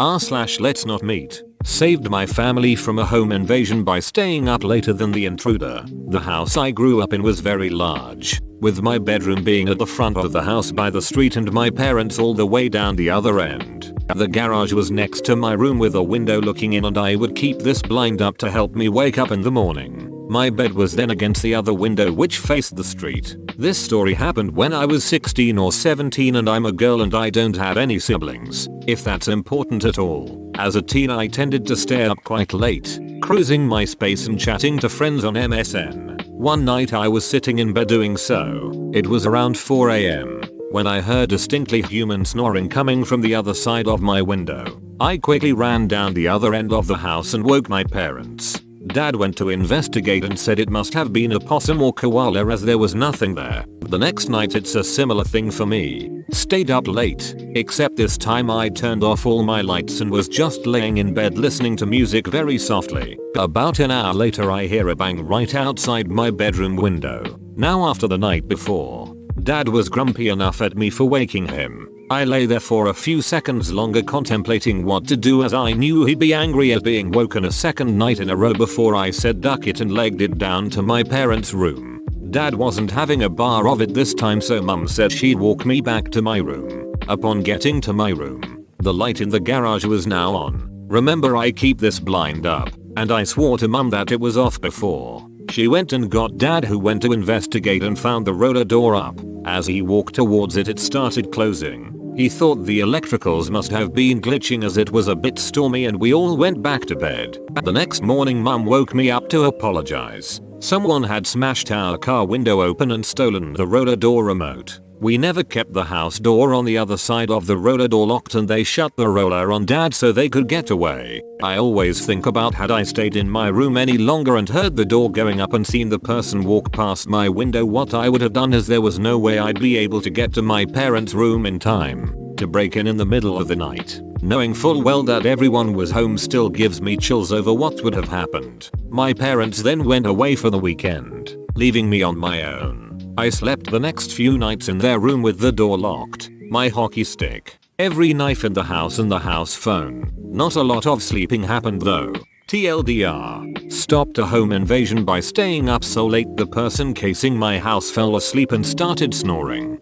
Let's not meet. Saved my family from a home invasion by staying up later than the intruder. The house I grew up in was very large, with my bedroom being at the front of the house by the street and my parents all the way down the other end. The garage was next to my room with a window looking in, and I would keep this blind up to help me wake up in the morning. My bed was then against the other window which faced the street. This story happened when I was 16 or 17 and I'm a girl and I don't have any siblings, if that's important at all. As a teen I tended to stay up quite late, cruising MySpace and chatting to friends on MSN. One night I was sitting in bed doing so. It was around 4 AM when I heard distinctly human snoring coming from the other side of my window. I quickly ran down the other end of the house and woke my parents. Dad went to investigate and said it must have been a possum or koala as there was nothing there. The next night it's a similar thing for me. Stayed up late, except this time I turned off all my lights and was just laying in bed listening to music very softly. About an hour later I hear a bang right outside my bedroom window. Now after the night before, Dad was grumpy enough at me for waking him. I lay there for a few seconds longer contemplating what to do, as I knew he'd be angry at being woken a second night in a row before I said duck it and legged it down to my parents' room. Dad wasn't having a bar of it this time, so mum said she'd walk me back to my room. Upon getting to my room, the light in the garage was now on. Remember, I keep this blind up, and I swore to mum that it was off before. She went and got Dad, who went to investigate and found the roller door up. As he walked towards it, it started closing. He thought the electricals must have been glitching as it was a bit stormy, and we all went back to bed. The next morning mum woke me up to apologize. Someone had smashed our car window open and stolen the roller door remote. We never kept the house door on the other side of the roller door locked, and they shut the roller on Dad so they could get away. I always think about had I stayed in my room any longer and heard the door going up and seen the person walk past my window, what I would have done, as there was no way I'd be able to get to my parents' room in time to break in the middle of the night. Knowing full well that everyone was home still gives me chills over what would have happened. My parents then went away for the weekend, leaving me on my own. I slept the next few nights in their room with the door locked, my hockey stick, every knife in the house and the house phone. Not a lot of sleeping happened though. TLDR. Stopped a home invasion by staying up so late the person casing my house fell asleep and started snoring.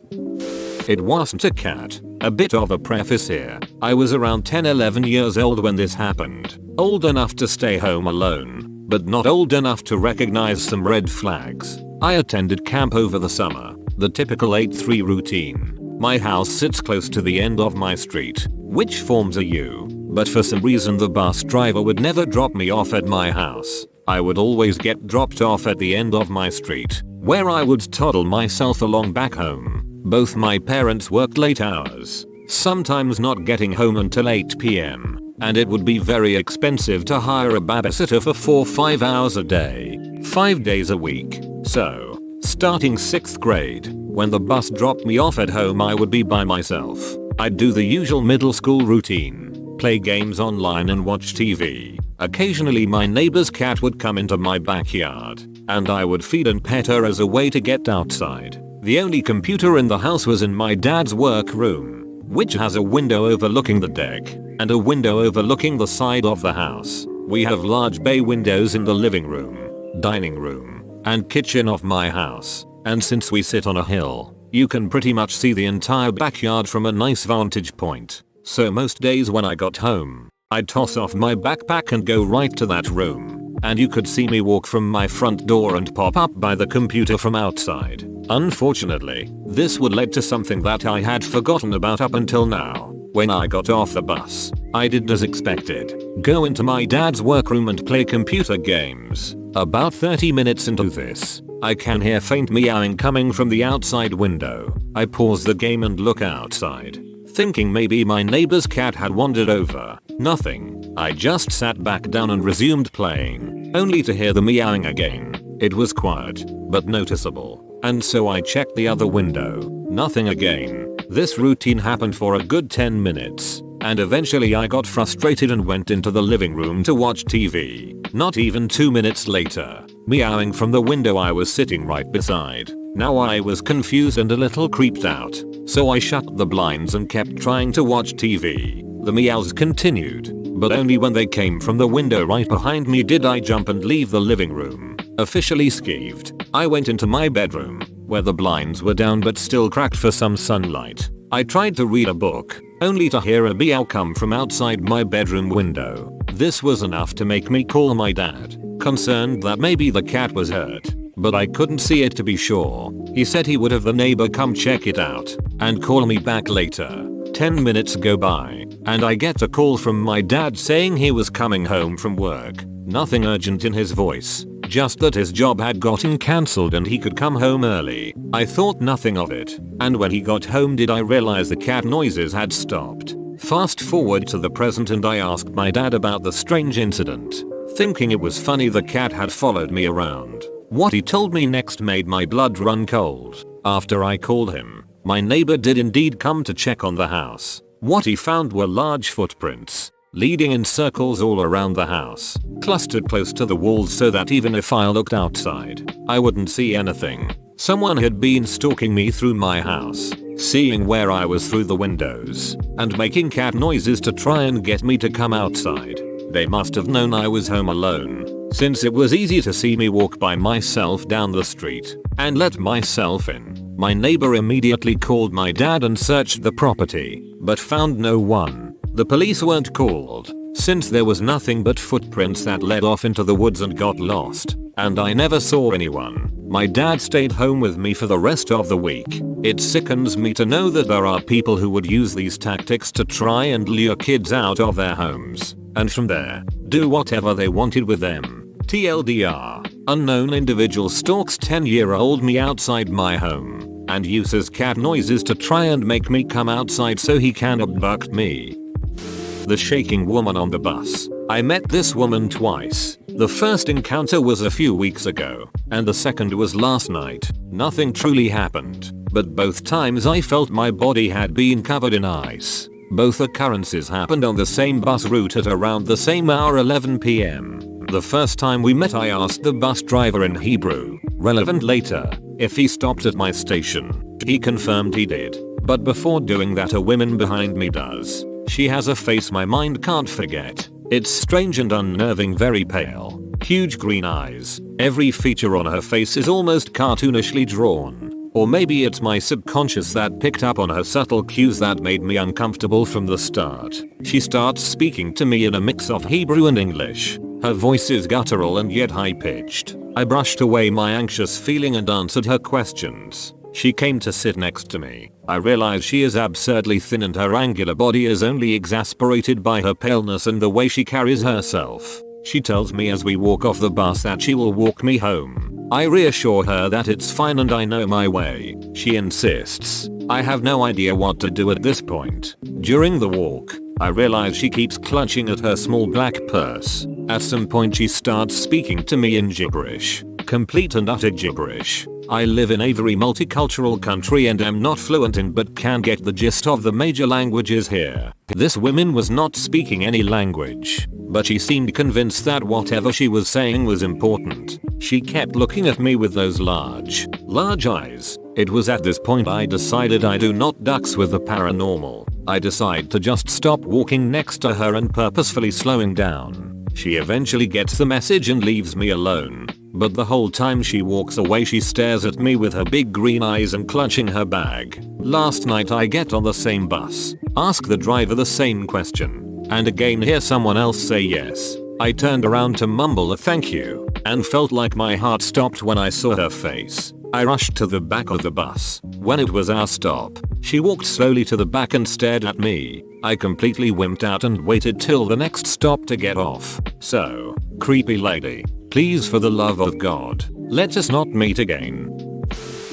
It wasn't a cat. A bit of a preface here. I was around 10-11 years old when this happened. Old enough to stay home alone, but not old enough to recognize some red flags. I attended camp over the summer. The typical 8-3 routine. My house sits close to the end of my street, which forms a U, but for some reason the bus driver would never drop me off at my house. I would always get dropped off at the end of my street, where I would toddle myself along back home. Both my parents worked late hours, sometimes not getting home until 8 PM, and it would be very expensive to hire a babysitter for 4-5 hours a day, 5 days a week. So, starting 6th grade, when the bus dropped me off at home I would be by myself. I'd do the usual middle school routine, play games online and watch TV. Occasionally my neighbor's cat would come into my backyard, and I would feed and pet her as a way to get outside. The only computer in the house was in my dad's work room, which has a window overlooking the deck, and a window overlooking the side of the house. We have large bay windows in the living room, dining room, and kitchen of my house, and since we sit on a hill, you can pretty much see the entire backyard from a nice vantage point. So most days when I got home, I'd toss off my backpack and go right to that room, and you could see me walk from my front door and pop up by the computer from outside. Unfortunately, this would lead to something that I had forgotten about up until now. When I got off the bus, I did as expected, go into my dad's workroom and play computer games. About 30 minutes into this, I can hear faint meowing coming from the outside window. I pause the game and look outside, thinking maybe my neighbor's cat had wandered over. Nothing. I just sat back down and resumed playing, only to hear the meowing again. It was quiet, but noticeable. And so I checked the other window. Nothing again. This routine happened for a good 10 minutes, and eventually I got frustrated and went into the living room to watch TV. Not even 2 minutes later, meowing from the window I was sitting right beside. Now I was confused and a little creeped out, so I shut the blinds and kept trying to watch TV. The meows continued, but only when they came from the window right behind me did I jump and leave the living room. Officially skeeved, I went into my bedroom, where the blinds were down but still cracked for some sunlight. I tried to read a book, only to hear a meow come from outside my bedroom window. This was enough to make me call my dad, concerned that maybe the cat was hurt, but I couldn't see it to be sure. He said he would have the neighbor come check it out and call me back later. 10 minutes go by, and I get a call from my dad saying he was coming home from work. Nothing urgent in his voice, just that his job had gotten cancelled and he could come home early. I thought nothing of it, and when he got home did I realize the cat noises had stopped. Fast forward to the present and I asked my dad about the strange incident, thinking it was funny the cat had followed me around. What he told me next made my blood run cold. After I called him, my neighbor did indeed come to check on the house. What he found were large footprints, leading in circles all around the house, clustered close to the walls so that even if I looked outside, I wouldn't see anything. Someone had been stalking me through my house, seeing where I was through the windows, and making cat noises to try and get me to come outside. They must have known I was home alone, since it was easy to see me walk by myself down the street and let myself in. My neighbor immediately called my dad and searched the property, but found no one. The police weren't called, since there was nothing but footprints that led off into the woods and got lost, and I never saw anyone. My dad stayed home with me for the rest of the week. It sickens me to know that there are people who would use these tactics to try and lure kids out of their homes, and from there, do whatever they wanted with them. TLDR, unknown individual stalks 10-year-old me outside my home and uses cat noises to try and make me come outside so he can abduct me. The shaking woman on the bus. I met this woman twice. The first encounter was a few weeks ago, and the second was last night. Nothing truly happened, but both times I felt my body had been covered in ice. Both occurrences happened on the same bus route at around the same hour, 11 PM. The first time we met I asked the bus driver in Hebrew, relevant later, if he stopped at my station. He confirmed he did, but before doing that a woman behind me does. She has a face my mind can't forget. It's strange and unnerving, very pale, huge green eyes. Every feature on her face is almost cartoonishly drawn. Or maybe it's my subconscious that picked up on her subtle cues that made me uncomfortable from the start. She starts speaking to me in a mix of Hebrew and English. Her voice is guttural and yet high-pitched. I brushed away my anxious feeling and answered her questions. She came to sit next to me. I realize she is absurdly thin and her angular body is only exasperated by her paleness and the way she carries herself. She tells me as we walk off the bus that she will walk me home. I reassure her that it's fine and I know my way. She insists. I have no idea what to do at this point. During the walk, I realize she keeps clutching at her small black purse. At some point she starts speaking to me in gibberish. Complete and utter gibberish. I live in a very multicultural country and am not fluent in but can get the gist of the major languages here. This woman was not speaking any language, but she seemed convinced that whatever she was saying was important. She kept looking at me with those large eyes. It was at this point I decided I do not ducks with the paranormal. I decide to just stop walking next to her and purposefully slowing down. She eventually gets the message and leaves me alone. But the whole time she walks away she stares at me with her big green eyes and clutching her bag. Last night I get on the same bus, ask the driver the same question, and again hear someone else say yes. I turned around to mumble a thank you, and felt like my heart stopped when I saw her face. I rushed to the back of the bus. When it was our stop, she walked slowly to the back and stared at me. I completely wimped out and waited till the next stop to get off. So, creepy lady, please for the love of God, let us not meet again.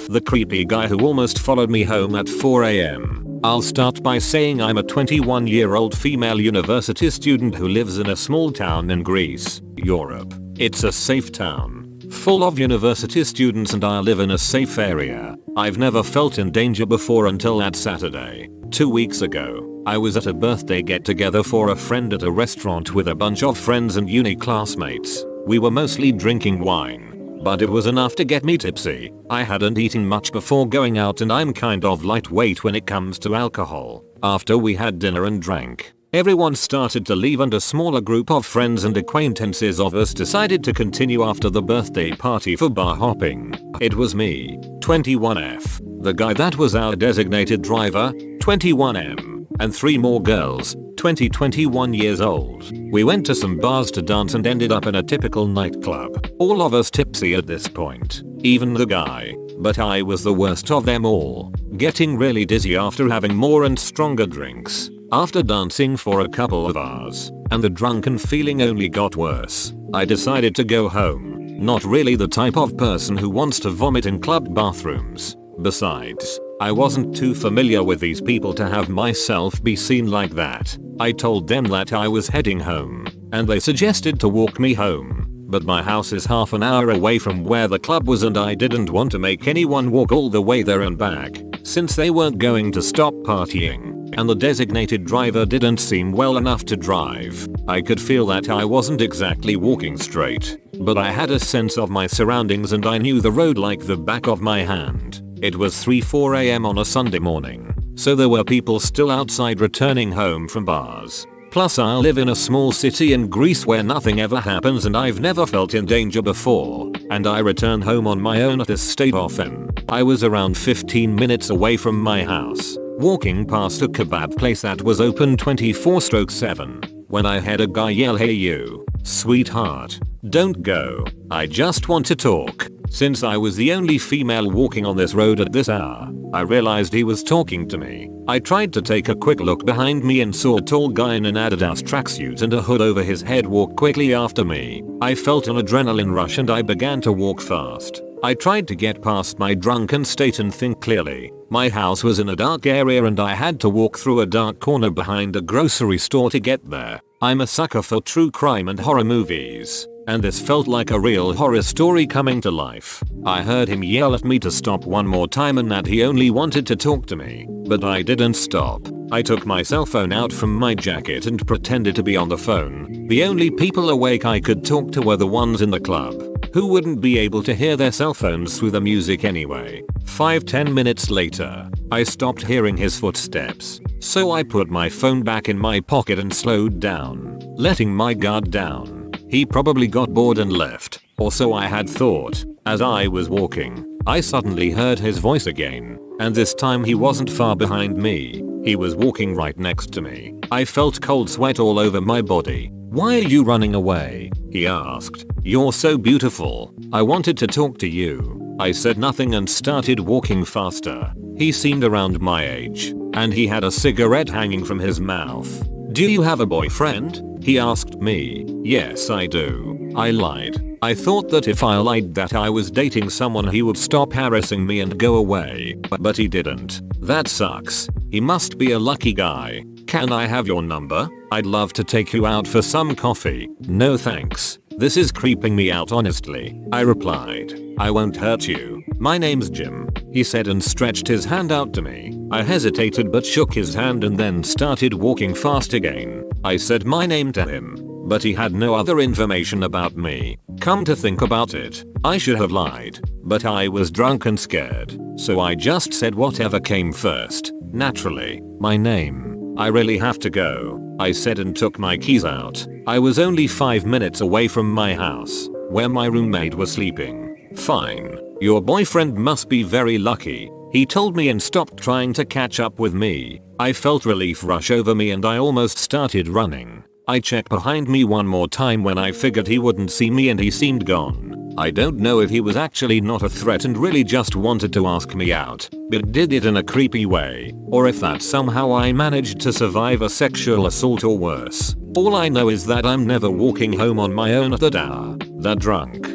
The creepy guy who almost followed me home at 4 AM. I'll start by saying I'm a 21-year-old female university student who lives in a small town in Greece, Europe. It's a safe town, full of university students, and I live in a safe area. I've never felt in danger before until that Saturday. 2 weeks ago, I was at a birthday get-together for a friend at a restaurant with a bunch of friends and uni classmates. We were mostly drinking wine, but it was enough to get me tipsy. I hadn't eaten much before going out and I'm kind of lightweight when it comes to alcohol. After we had dinner and drank, Everyone started to leave and a smaller group of friends and acquaintances of us decided to continue after the birthday party for bar hopping. It was me, 21F, the guy that was our designated driver, 21M, and 3 more girls, 21 years old. We went to some bars to dance and ended up in a typical nightclub. All of us tipsy at this point, even the guy, but I was the worst of them all, getting really dizzy after having more and stronger drinks. After dancing for a couple of hours, and the drunken feeling only got worse, I decided to go home. Not really the type of person who wants to vomit in club bathrooms. Besides, I wasn't too familiar with these people to have myself be seen like that. I told them that I was heading home, and they suggested to walk me home. But my house is half an hour away from where the club was and I didn't want to make anyone walk all the way there and back, since they weren't going to stop partying, and the designated driver didn't seem well enough to drive. I could feel that I wasn't exactly walking straight, but I had a sense of my surroundings and I knew the road like the back of my hand. It was 3-4 AM on a Sunday morning, so there were people still outside returning home from bars. Plus I live in a small city in Greece where nothing ever happens and I've never felt in danger before, and I return home on my own at this state often. I was around 15 minutes away from my house, walking past a kebab place that was open 24/7, when I had a guy yell, "Hey you, sweetheart, don't go, I just want to talk." Since I was the only female walking on this road at this hour, I realized he was talking to me. I tried to take a quick look behind me and saw a tall guy in an Adidas tracksuit and a hood over his head walk quickly after me. I felt an adrenaline rush and I began to walk fast. I tried to get past my drunken state and think clearly. My house was in a dark area and I had to walk through a dark corner behind a grocery store to get there. I'm a sucker for true crime and horror movies, and this felt like a real horror story coming to life. I heard him yell at me to stop one more time and that he only wanted to talk to me, but I didn't stop. I took my cell phone out from my jacket and pretended to be on the phone. The only people awake I could talk to were the ones in the club, who wouldn't be able to hear their cell phones through the music anyway. 5-10 minutes later, I stopped hearing his footsteps, so I put my phone back in my pocket and slowed down, letting my guard down. He probably got bored and left, or so I had thought. As I was walking, I suddenly heard his voice again, and this time he wasn't far behind me. He was walking right next to me. I felt cold sweat all over my body. "Why are you running away?" he asked. "You're so beautiful. I wanted to talk to you." I said nothing and started walking faster. He seemed around my age, and he had a cigarette hanging from his mouth. "Do you have a boyfriend?" he asked me. "Yes, I do." I lied. I thought that if I lied that I was dating someone he would stop harassing me and go away, but he didn't. That sucks. He must be a lucky guy. "Can I have your number? I'd love to take you out for some coffee." "No thanks. This is creeping me out honestly," I replied. "I won't hurt you. My name's Jim," he said and stretched his hand out to me. I hesitated but shook his hand and then started walking fast again. I said my name to him, but he had no other information about me. Come to think about it, I should have lied, but I was drunk and scared, so I just said whatever came first. Naturally, my name. "I really have to go," I said and took my keys out. I was only 5 minutes away from my house, where my roommate was sleeping. "Fine. Your boyfriend must be very lucky," he told me and stopped trying to catch up with me. I felt relief rush over me and I almost started running. I checked behind me one more time when I figured he wouldn't see me and he seemed gone. I don't know if he was actually not a threat and really just wanted to ask me out, but did it in a creepy way, or if that somehow I managed to survive a sexual assault or worse. All I know is that I'm never walking home on my own at that hour. That drunk.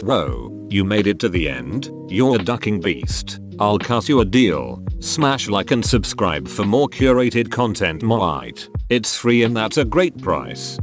Bro, you made it to the end? You're a ducking beast. I'll cut you a deal. Smash like and subscribe for more curated content. It's free and that's a great price.